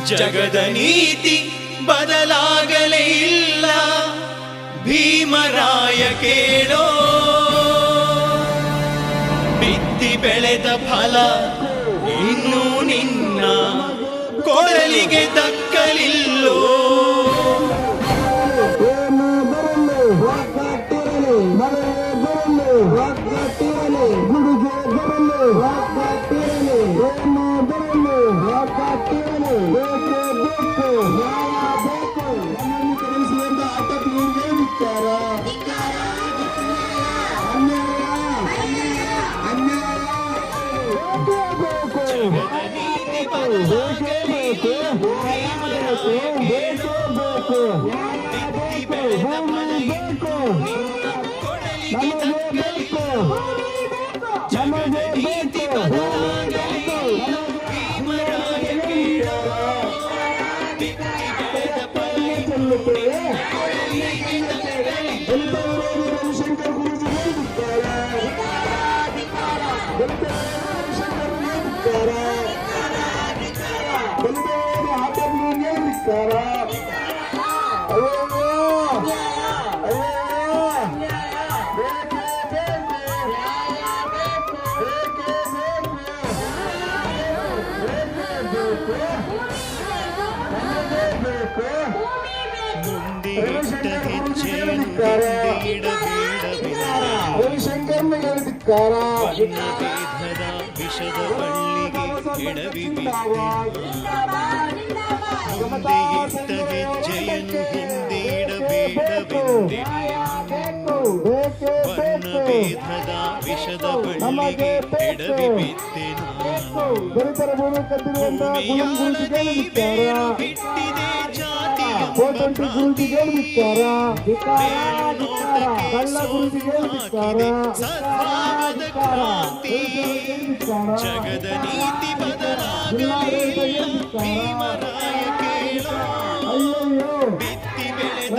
ಜಗದ ನೀತಿ ಬದಲಾಗಲೇ ಇಲ್ಲ, ಭೀಮರಾಯ ಕೇಳೋ. ಬಿತ್ತಿ ಬೆಳೆದ ಫಲ ಇನ್ನೂ ನಿನ್ನ ಕೊಡಲಿಗೆ ದಕ್ಕಲಿಲ್ಲೋ. ವಿಷದ ಬಳ್ಳಿಗೆ ಎಡವಿ ಹೆಜ್ಜೆಯನ್ನು ಹಿಂದಿಡಬೇಡವೆಂದೆ. ವರ್ಣಭೇದದ ವಿಷದ ಬಳ್ಳಿಗೆ ಎಡವಿ ಬಿದ್ದೆನು. ಬೇರು ಬಿಟ್ಟಿದೆ ಜಾತಿಯ ಸದ್ಭಾವದ ಕ್ರಾಂತಿ. ಜಗದ ನೀತಿ ಬದಲಾಗಲೇ ಭೀಮರಾಯ ಕೇಳೋ. ಬಿತ್ತಿ ಬೆಳೆದ